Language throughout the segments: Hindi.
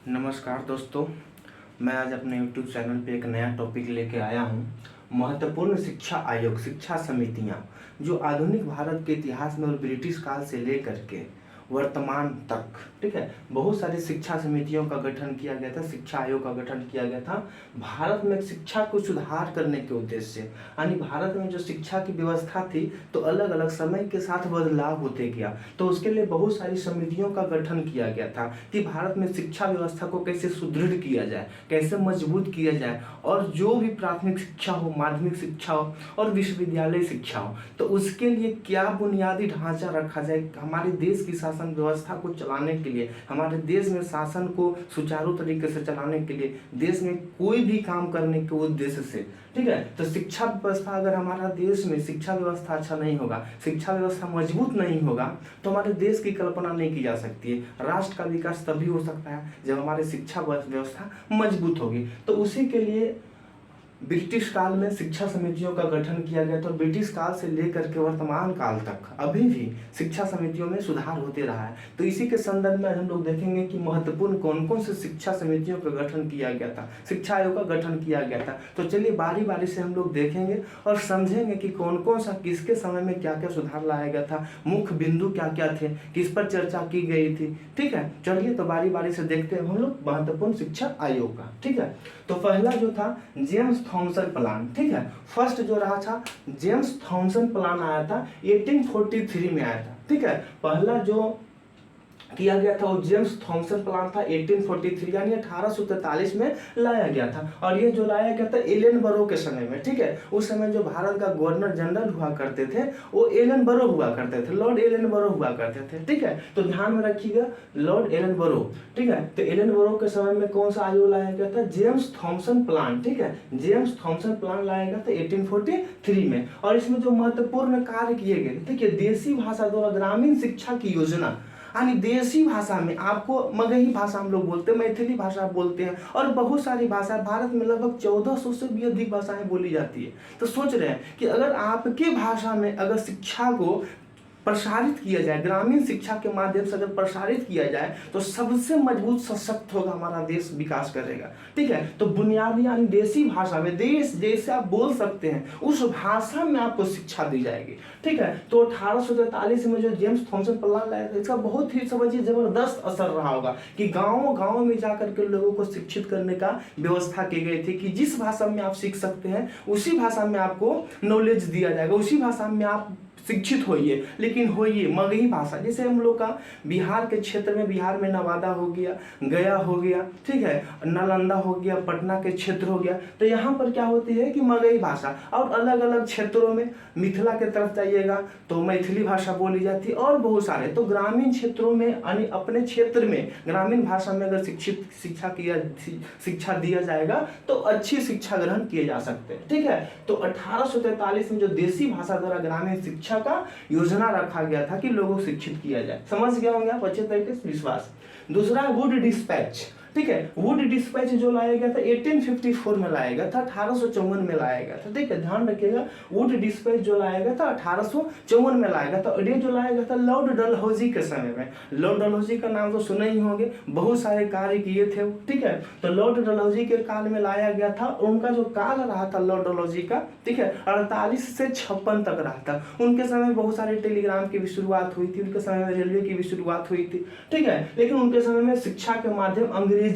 नमस्कार दोस्तों, मैं आज अपने YouTube चैनल पे एक नया टॉपिक लेके आया हूँ। महत्वपूर्ण शिक्षा आयोग, शिक्षा समितियाँ जो आधुनिक भारत के इतिहास में और ब्रिटिश काल से लेकर के वर्तमान तक, ठीक है, बहुत सारी शिक्षा समितियों का गठन किया गया था, शिक्षा आयोग का गठन किया गया था भारत में शिक्षा को सुधार करने के उद्देश्य से। यानी भारत में जो शिक्षा की व्यवस्था थी तो अलग अलग समय के साथ बदलाव होते गया, तो उसके लिए बहुत सारी समितियों का गठन किया गया था कि भारत में शिक्षा व्यवस्था को कैसे सुदृढ़ किया जाए, कैसे मजबूत किया जाए, और जो भी प्राथमिक शिक्षा हो, माध्यमिक शिक्षा हो और विश्वविद्यालय शिक्षा हो, तो उसके लिए क्या बुनियादी ढांचा रखा जाए। हमारे देश की शासन व्यवस्था को चलाने के लिए, हमारे देश में शासन को सुचारू तरीके से चलाने के लिए, देश में कोई भी काम करने के उद्देश्य से, ठीक है, तो शिक्षा व्यवस्था, अगर हमारा देश में शिक्षा व्यवस्था अच्छा नहीं होगा, शिक्षा व्यवस्था मजबूत नहीं होगा, तो हमारे देश की कल्पना नहीं की जा सकती है। राष्ट्र का विकास तभी हो सकता है जब हमारी शिक्षा व्यवस्था मजबूत होगी। तो उसी के लिए ब्रिटिश काल में शिक्षा समितियों का गठन किया गया था। ब्रिटिश काल से लेकर के वर्तमान काल तक अभी भी शिक्षा समितियों में सुधार होते रहा है। तो इसी के संदर्भ में हम लोग देखेंगे कि महत्वपूर्ण कौन कौन से शिक्षा समितियों का गठन किया गया था, शिक्षा आयोग का गठन किया गया था। तो चलिए बारी बारी से हम लोग देखेंगे और समझेंगे कि कौन कौन सा, किसके समय में क्या क्या सुधार लाया गया था, मुख्य बिंदु क्या क्या थे, किस पर चर्चा की गई थी। ठीक है, चलिए तो बारी बारी से देखते हैं हम लोग महत्वपूर्ण शिक्षा आयोग का। ठीक है, तो पहला जो था जेम्स थॉमसन प्लान। ठीक है, फर्स्ट जो रहा था जेम्स थॉमसन प्लान आया था, 1843 में आया था। ठीक है, पहला जो किया गया था वो जेम्स थॉमसन प्लान था, 1843 यानी 1843 में लाया गया था। और ये जो लाया गया था एलन बरो के समय में। ठीक है, उस समय जो भारत का गवर्नर जनरल हुआ करते थे वो एलन बरो हुआ करते थे, लॉर्ड एलन बरो हुआ करते थे। ठीक है, तो ध्यान में रखिएगा लॉर्ड एलन बरो। ठीक है, तो एलन बरो के समय में कौन सा आयोग लाया गया था, जेम्स थॉमसन प्लान। ठीक है, जेम्स थॉमसन प्लान लाया गया था 1843 में। और इसमें जो महत्वपूर्ण कार्य किए गए, ठीक है, देसी भाषा द्वारा ग्रामीण शिक्षा की योजना, यानी देसी भाषा में, आपको मगही भाषा हम लोग बोलते हैं, मैथिली भाषा बोलते हैं, और बहुत सारी भाषा, भारत में लगभग 1400 से भी अधिक भाषाएं बोली जाती है। तो सोच रहे हैं कि अगर आपके भाषा में अगर शिक्षा को प्रसारित किया जाए, ग्रामीण शिक्षा के माध्यम से अगर प्रसारित किया जाए तो सबसे मजबूत सशक्त होगा हमारा देश, विकास करेगा। ठीक है, तो बुनियादी यानी देसी भाषा में, देश जैसे आप बोल सकते हैं उस भाषा में आपको शिक्षा दी जाएगी। ठीक है, तो 1843 में जो जेम्स थॉमसन प्लान लाया था, इसका बहुत ही समझिए जबरदस्त असर रहा होगा कि गाँव गाँव में जाकर के लोगों को शिक्षित करने का व्यवस्था की गई थी कि जिस भाषा में आप सीख सकते हैं उसी भाषा में आपको नॉलेज दिया जाएगा, उसी भाषा में आप शिक्षित होइए, लेकिन होइए मगही भाषा। जैसे हम लोग का बिहार के क्षेत्र में, बिहार में नवादा हो गया, गया हो गया, ठीक है, नालंदा हो गया, पटना के क्षेत्र हो गया, तो यहाँ पर क्या होती है कि मगही भाषा। और अलग अलग क्षेत्रों में, मिथिला के तरफ जाइएगा तो मैथिली भाषा बोली जाती है, और बहुत सारे। तो ग्रामीण क्षेत्रों में यानी अपने क्षेत्र में ग्रामीण भाषा में अगर शिक्षा दिया जाएगा तो अच्छी शिक्षा ग्रहण किए जा सकते हैं। ठीक है, तो 1843 में जो देसी भाषा द्वारा ग्रामीण शिक्षा का योजना रखा गया था कि लोगों को शिक्षित किया जाए। समझ गया होंगे आप अच्छे तरीके से, विश्वास। दूसरा वुड डिस्पैच। ठीक है, वुड डिस्पैच जो लाया गया था 1854 में लाया गया था, 1854 में लाया गया था। ठीक है, ध्यान रखिएगा, वुड डिस्पैच जो लाया गया था 1854 में लाया गया था। और ये जो लाया गया था लॉर्ड डलहौजी के समय में। लॉर्ड डलहौजी का नाम तो सुने ही होंगे, बहुत सारे कार्य किए थे वो। ठीक है, तो लॉर्ड डलहौजी के काल में लाया गया था। उनका जो काल रहा था लॉर्ड डलहौजी का, ठीक है, 48 से 56 तक रहा था। उनके समय में बहुत सारे टेलीग्राम की भी शुरुआत हुई थी, उनके समय में रेलवे की भी शुरुआत हुई थी। ठीक है, लेकिन उनके समय में शिक्षा के माध्यम अंग्रेजी,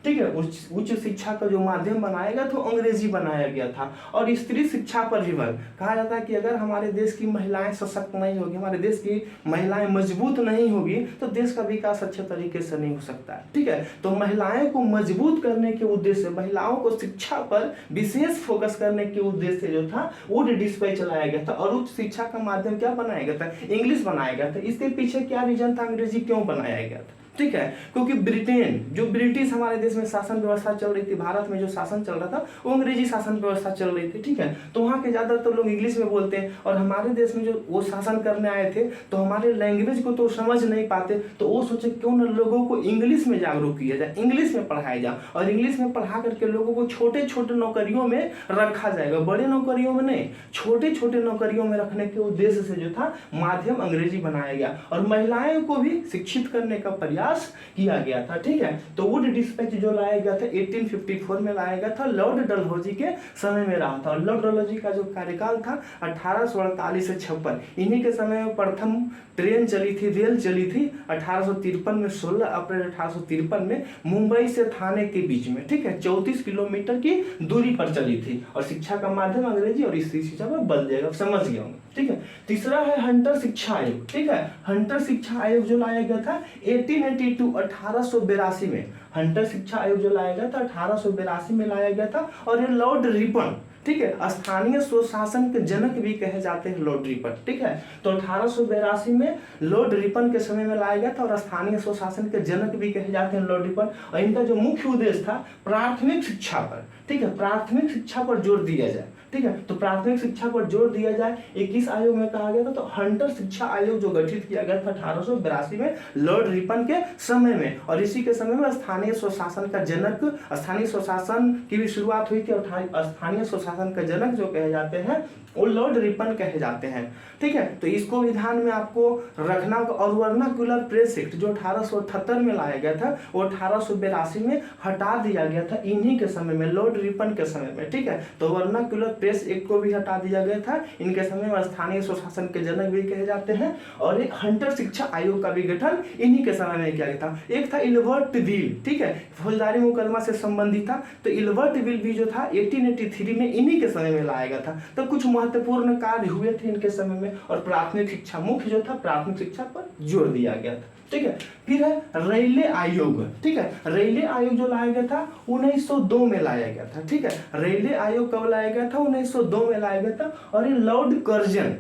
ठीक है, उच्च शिक्षा का जो माध्यम बनाया गया तो अंग्रेजी बनाया गया था। और स्त्री शिक्षा पर भी बल कहा जाता है कि अगर हमारे देश की महिलाएं सशक्त नहीं होगी, हमारे देश की महिलाएं मजबूत नहीं होगी, तो देश का विकास अच्छे तरीके से नहीं हो सकता है। ठीक है, तो महिलाएं को मजबूत करने के उद्देश्य से, महिलाओं को शिक्षा पर विशेष फोकस करने के उद्देश्य से जो था वुड डिस्पैच चलाया गया था। और उच्च शिक्षा का माध्यम क्या बनाया गया था, इंग्लिश बनाया गया था। इसके पीछे क्या रीजन था, अंग्रेजी क्यों बनाया गया था। ठीक है, क्योंकि ब्रिटेन, जो ब्रिटिश हमारे देश में शासन व्यवस्था चल रही थी, भारत में जो शासन चल रहा था वो अंग्रेजी शासन व्यवस्था चल रही थी। ठीक है, तो वहाँ के ज्यादातर लोग इंग्लिश में बोलते हैं, और हमारे देश में जो वो शासन करने आए थे तो हमारे लैंग्वेज को तो समझ नहीं पाते, तो वो सोचे क्यों न लोगों को इंग्लिश में जागरूक किया जाए, इंग्लिश में पढ़ाया जाए, और इंग्लिश में पढ़ा करके लोगों को छोटे छोटे नौकरियों में रखा जाएगा, बड़े नौकरियों में नहीं, छोटे छोटे नौकरियों में रखने के उद्देश्य से जो था माध्यम अंग्रेजी बनाया गया। और महिलाएं को भी शिक्षित करने का प्रयास प्रयास किया गया था। ठीक है, तो वुड डिस्पैच जो लाया गया था 1854 में लाया गया था, लॉर्ड डलहौजी के समय में रहा था। और लॉर्ड डलहौजी का जो कार्यकाल था 1848 से 56, इन्हीं के समय में प्रथम ट्रेन चली थी, रेल चली थी 1853 में, 16 अप्रैल 1853 में मुंबई से थाने के बीच में। ठीक है, 34 किलोमीटर की दूरी पर चली थी। और शिक्षा का माध्यम अंग्रेजी और इसी शिक्षा में बल देगा, समझ गया हूँ। ठीक है, तीसरा है हंटर शिक्षा आयोग। ठीक है, हंटर शिक्षा आयोग जो लाया गया था 1882 में, हंटर शिक्षा आयोग जो लाया गया था 1882 में लाया गया था। और ये लॉर्ड रिपन, ठीक है, स्थानीय स्वशासन के जनक भी कहे जाते हैं लॉर्ड रिपन। ठीक है, तो 1882 में लॉर्ड रिपन के समय में लाया गया था और स्थानीय स्वशासन के जनक भी कहे जाते हैं लॉर्ड रिपन। और इनका जो मुख्य उद्देश्य था प्राथमिक शिक्षा पर, ठीक है, प्राथमिक शिक्षा पर जोर दिया जाए। ठीक है, तो प्राथमिक शिक्षा पर जोर दिया जाए, 21 आयोग में कहा गया था। तो हंटर शिक्षा आयोग जो गठित किया गया था 1882 में लॉर्ड रिपन के समय में, और इसी के समय में स्थानीय स्वशासन का जनक, स्थानीय स्वशासन की भी शुरुआत हुई थी। और स्थानीय स्वशासन का जनक जो कहे जाते हैं वो लॉर्ड रिपन कहे जाते हैं। ठीक है, तो इसको भी ध्यान में आपको रखना। और वर्नाक्युलर प्रेस एक्ट जो 1878 में लाया गया था वो 1882 में हटा दिया गया था, इन्हीं के समय में, लॉर्ड रिपन के समय में। ठीक है, तो वर्नाक्युलर प्रेस एक्ट को भी हटा दिया गया था, इनके समय में स्थानीय स्वशासन के जनक भी कहे जाते हैं। और एक हंटर शिक्षा आयोग का भी गठन इन्हीं के समय में किया गया था। एक था इल्बर्ट बिल, ठीक है, फौजदारी मुकदमा से संबंधित था। तो इल्बर्ट बिल भी जो था 1883 में इन्हीं के समय में लाया गया था। तो कुछ महत्वपूर्ण कार्य हुए थे इनके समय में, और प्राथमिक शिक्षा मुख्य जो था प्राथमिक शिक्षा पर जोर दिया गया था। ठीक है, फिर है रेलवे आयोग। ठीक है, रेलवे आयोग जो लाया गया था 1902 में लाया गया था। ठीक है, रेलवे आयोग कब लाया गया था? 1902 में लाया गया था। और ये लॉर्ड कर्जन,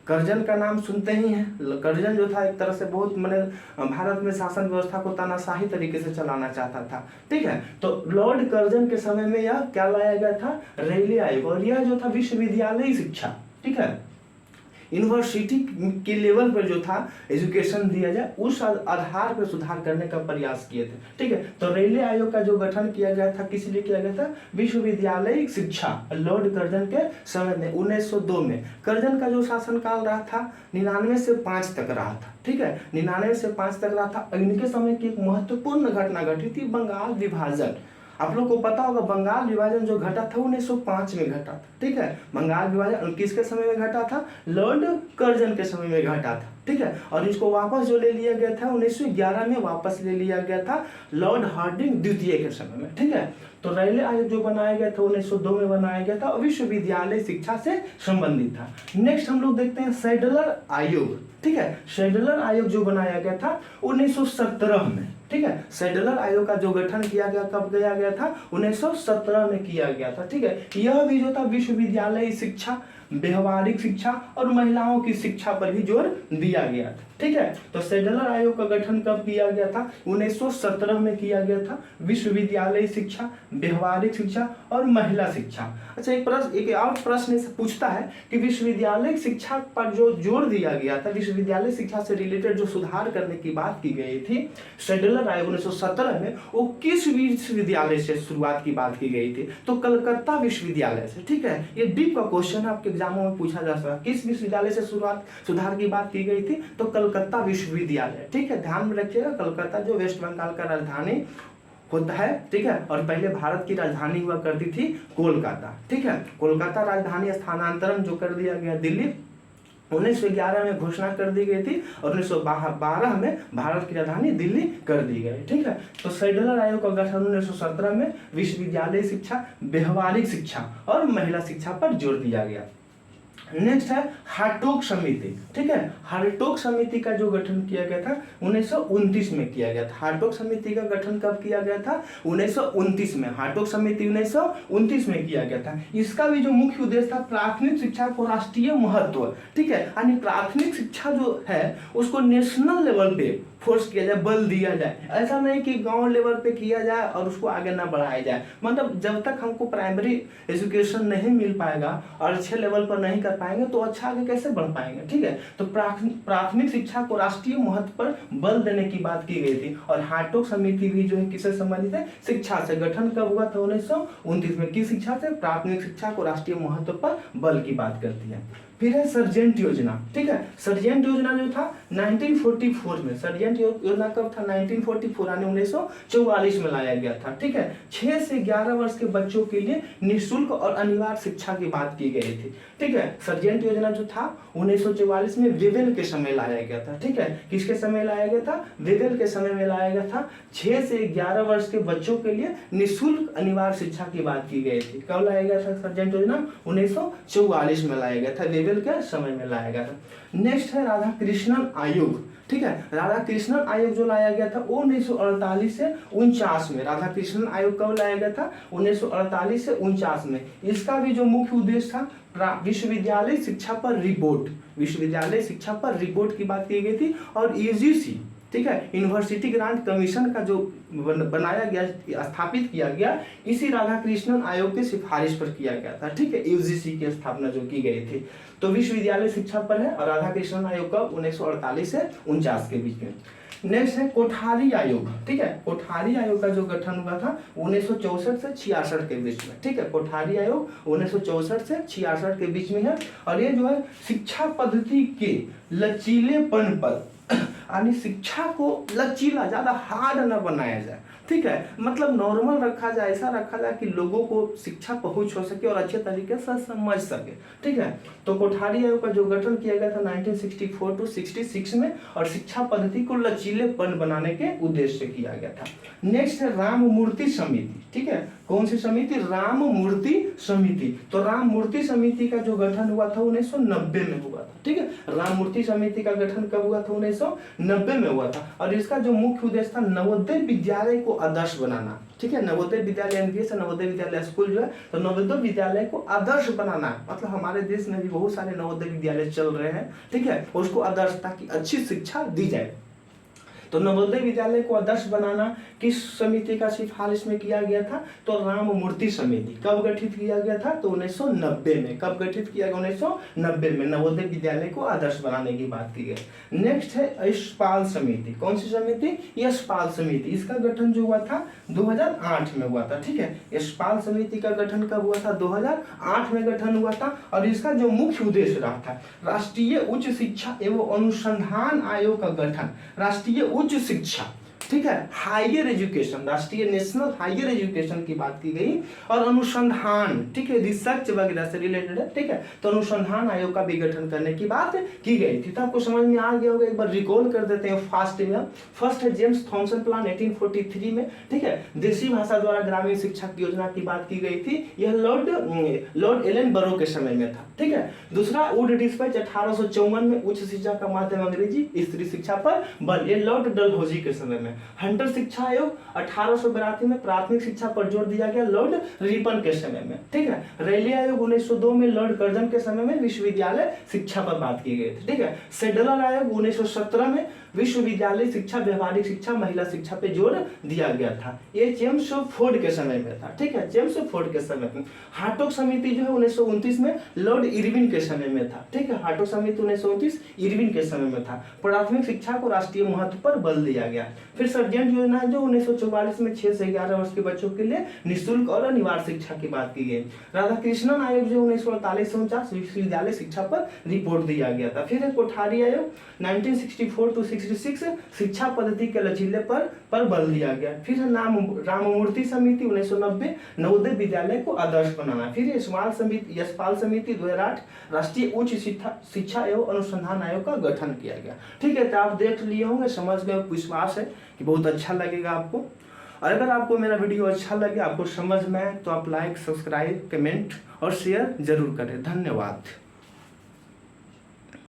कर्जन का नाम सुनते ही हैं। कर्जन जो था एक तरह से बहुत मैंने भारत में शासन व्यवस्था को तानाशाही तरीके से चलाना चाहता था। ठीक है, तो लॉर्ड कर्जन के समय में यह क्या लाया गया था? रेलवे आयोग। और यह जो था विश्वविद्यालय शिक्षा, ठीक है, यूनिवर्सिटी के लेवल पर जो था एजुकेशन दिया जाए, उस आधार पर सुधार करने का प्रयास किए थे। ठीक है, तो रेलवे आयोग का जो गठन किया गया था किस लिए किया गया था? विश्वविद्यालय शिक्षा, लॉर्ड कर्जन के समय में 1902 में। कर्जन का जो शासनकाल रहा था 99 से 5 तक रहा था। ठीक है, 99 से 5 तक रहा था। इनके समय की एक महत्वपूर्ण घटना घटी थी, बंगाल विभाजन। आप लोग को पता होगा बंगाल विभाजन जो घटा था 1905 में घटा था। ठीक है, बंगाल विभाजन किसके समय में घटा था? लॉर्ड कर्जन के समय में घटा था। ठीक है, और इसको वापस जो ले लिया गया था 1911 में वापस ले लिया गया था लॉर्ड हार्डिंग द्वितीय के समय में। ठीक है, तो रेलवे आयोग जो बनाया गया था 1902 में बनाया गया था और विश्वविद्यालय शिक्षा से संबंधित था। नेक्स्ट हम लोग देखते हैं सैडलर आयोग। ठीक है, सैडलर आयोग जो बनाया गया था 1917 में। ठीक है, सैडलर आयोग का जो गठन किया गया कब किया गया था? 1917 में किया गया था। ठीक है, यह भी जो था विश्वविद्यालय शिक्षा, व्यवहारिक शिक्षा और महिलाओं की शिक्षा पर भी जोर दिया गया था। ठीक है, तो सैडलर आयोग का गठन कब किया गया था? 1917 में किया गया था। विश्वविद्यालय शिक्षा, व्यवहारिक शिक्षा और महिला शिक्षा। अच्छा, एक और प्रश्न से पूछता है कि विश्वविद्यालय शिक्षा पर जो जोर दिया गया था, विश्वविद्यालय शिक्षा से रिलेटेड जो सुधार करने की बात की गई थी सैडलर आयोग 1917 में, वो किस विश्वविद्यालय से शुरुआत की बात की गई थी? तो कलकत्ता विश्वविद्यालय से। ठीक है, ये डीप का क्वेश्चन आपके एग्जामों में पूछा जा सकता है। किस विश्वविद्यालय से सुधार की बात की गई थी? तो कलकत्ता विश्वविद्यालय। ठीक है, ध्यान में रखिएगा, कलकत्ता जो वेस्ट बंगाल का राजधानी होता है। ठीक है, और पहले भारत की राजधानी हुआ करती थी कोलकाता। ठीक है, कोलकाता राजधानी स्थानांतरण जो कर दिया गया दिल्ली 1911 में घोषणा कर दी गई थी और 1912 में भारत की राजधानी दिल्ली कर दी गई। ठीक है, तो सैडलर आयोग का गठन 1917 में विश्वविद्यालय शिक्षा, व्यवहारिक शिक्षा और महिला शिक्षा पर जोर दिया गया। नेक्स्ट है हार्टोग समिति। ठीक है, हार्टोग समिति का जो गठन किया गया था 1929 में किया गया था। हार्टोग समिति का गठन कब किया गया था? 1929 में। हार्टोग समिति 1929 में किया गया था। इसका भी जो मुख्य उद्देश्य था प्राथमिक शिक्षा को राष्ट्रीय महत्व, ठीक है, यानी प्राथमिक शिक्षा जो है उसको नेशनल लेवल पे फोर्स किया जाए, बल दिया जाए। ऐसा नहीं कि गांव लेवल पे किया जाए और उसको आगे ना बढ़ाया जाए। मतलब जब तक हमको प्राइमरी एजुकेशन नहीं मिल पाएगा और अच्छे लेवल पर नहीं कर पाएंगे तो अच्छा आगे कैसे बढ़ पाएंगे। ठीक है, तो प्राथमिक शिक्षा को राष्ट्रीय महत्व पर बल देने की बात की गई थी। और हार्टोग समिति भी जो है किससे संबंधित है? शिक्षा से। गठन कब हुआ था? 1929 में। किस शिक्षा से? प्राथमिक शिक्षा को राष्ट्रीय महत्व पर बल की बात करती है। फिर है सर्जेंट योजना, ठीक है। सर्जेंट योजना जो था 1944 में, सर्जेंट योजना कब था? 1944 यानी 1944 में लाया गया था, ठीक है। 6 से 11 वर्ष के बच्चों के लिए निःशुल्क और अनिवार्य शिक्षा की बात की गई थी, ठीक है। सर्जेंट योजना जो था 1944 में वेवेल के समय लाया गया था, ठीक है। किसके समय लाया गया था? वेवेल के समय में लाया गया था। 6 से 11 वर्ष के बच्चों के लिए निःशुल्क अनिवार्य शिक्षा की बात की गई थी। कब लाया गया था सर्जेंट योजना? 1944 में लाया गया था, वेवेल के समय में लाया गया था। नेक्स्ट है राधा कृष्णन आयोग, ठीक है। राधा कृष्णन आयोग जो लाया गया था वो 1948 से 49 में। राधा कृष्णन आयोग कब लाया गया था? 1948 से 49 में। इसका भी जो मुख्य उद्देश्य था विश्वविद्यालय शिक्षा पर रिपोर्ट, विश्वविद्यालय शिक्षा पर रिपोर्ट की बात की गई थी। और यूजीसी, ठीक है, यूनिवर्सिटी ग्रांट कमीशन का जो बनाया गया, स्थापित किया गया, इसी राधा कृष्णन आयोग की सिफारिश पर किया गया था, ठीक है। यूजीसी की स्थापना जो की गई थी, तो विश्वविद्यालय शिक्षा पर है। और राधा कृष्णन आयोग का 1948 से 49 के बीच में। नेक्स्ट है कोठारी आयोग, ठीक है। कोठारी आयोग का जो गठन हुआ था 1964 से 66 के बीच में, ठीक है। कोठारी आयोग 1964 से 66 के बीच में है। और ये जो है शिक्षा पद्धति के लचीलेपन पर, यानी शिक्षा को लचीला, ज्यादा हार्ड न बनाया जाए, ठीक है। मतलब नॉर्मल रखा जाए, ऐसा रखा जाए कि लोगों को शिक्षा पहुंच हो सके और अच्छे तरीके से समझ सके, ठीक है। तो कोठारी आयोग का जो गठन किया गया था 1964 to 66 में, और शिक्षा पद्धति को लचीलेपन बनाने के उद्देश्य से किया गया था। नेक्स्ट है राम मूर्ति समिति, ठीक है। कौन सी समिति? राम मूर्ति समिति। तो राम मूर्ति समिति का जो गठन हुआ था 1990 में हुआ था, ठीक है। राम मूर्ति समिति का गठन कब हुआ था? 1990 में हुआ था। और इसका जो मुख्य उद्देश्य था नवोदय विद्यालय को आदर्श बनाना, ठीक है। नवोदय विद्यालय नवोदय विद्यालय स्कूल जो है, तो नवोदय विद्यालय को आदर्श बनाना, मतलब हमारे देश में भी बहुत सारे नवोदय विद्यालय चल रहे हैं, ठीक है। उसको आदर्श, ताकि अच्छी शिक्षा दी जाए। तो नवोदय विद्यालय को आदर्श बनाना किस समिति का सिफारिश में किया गया था? तो राम मूर्ति समिति। कब गठित किया गया था? तो 1990 में। कब गठित किया गया? 1990 में नवोदय विद्यालय को आदर्श बनाने की बात की गई। नेक्स्ट है यशपाल समिति। कौन सी समिति? यशपाल समिति। इसका गठन जो हुआ था 2008 में हुआ था, ठीक है। यशपाल समिति का गठन कब हुआ था? 2008 में गठन हुआ था। और इसका जो मुख्य उद्देश्य रहा था राष्ट्रीय उच्च शिक्षा एवं अनुसंधान आयोग का गठन, राष्ट्रीय उच्च शिक्षा, ठीक है, हायर एजुकेशन, राष्ट्रीय नेशनल हायर एजुकेशन की बात की गई। और अनुसंधान, ठीक है, रिसर्च वगैरह से रिलेटेड है, ठीक है। तो अनुसंधान आयोग का भी गठन करने की बात की गई थी। तो आपको समझ में आ गया होगा, एक बार रिकॉल कर देते हैं फास्ट में। फर्स्ट है जेम्स थॉमसन प्लान 1843 में, ठीक है। देसी भाषा द्वारा ग्रामीण शिक्षा की योजना की बात की गई थी। यह लॉर्ड एलन बरो के समय में था, ठीक है। दूसरा वुड डिस्पैच 1854 में, उच्च शिक्षा का माध्यम अंग्रेजी, स्त्री शिक्षा पर बल, ये लॉर्ड डलहौजी के समय में। हंटर शिक्षा आयोग 1882 में, प्राथमिक शिक्षा पर जोर दिया गया, लॉर्ड रिपन के समय में, ठीक है। रेले आयोग 1902 में, लॉर्ड कर्जन के समय में विश्वविद्यालय शिक्षा पर बात की गई थी, ठीक है। सेडलर आयोग 1917 में, विश्वविद्यालय शिक्षा, व्यवहारिक शिक्षा, महिला शिक्षा पे जोर दिया गया था। ये जेम्स फोर्ड के समय में था, ठीक है, जेम्स फोर्ड के समय में। हार्टोग समिति जो है 1929 में, लॉर्ड इरविन के समय में था, ठीक है। हार्टोग समिति 1929 इरविन के समय में था। प्राथमिक शिक्षा को राष्ट्रीय महत्व पर बल दिया गया। फिर सर्जेंट योजना है जो 1944 में 6 से 11 वर्ष के बच्चों के लिए निःशुल्क और अनिवार्य शिक्षा की बात की गई। राधा कृष्णन आयोग जो 1948 से 49 विश्वविद्यालय शिक्षा पर रिपोर्ट दिया गया था। फिर है कोठारी आयोग 1964 to 66 शिक्षा पद्धति के लचीले पर बल दिया गया। फिर है राममूर्ति समिति 1990 नवोदय विद्यालय को आदर्श बनाना। फिर यशपाल समिति 2008 राष्ट्रीय उच्च शिक्षा एवं अनुसंधान आयोग का गठन किया गया। ठीक है, तो आप देख लिए होंगे, समझ गए, विश्वास है कि बहुत अच्छा लगेगा आपको। और अगर आपको मेरा वीडियो अच्छा लगे, आपको समझ में आए, तो आप लाइक, सब्सक्राइब, कमेंट और शेयर जरूर करें। धन्यवाद।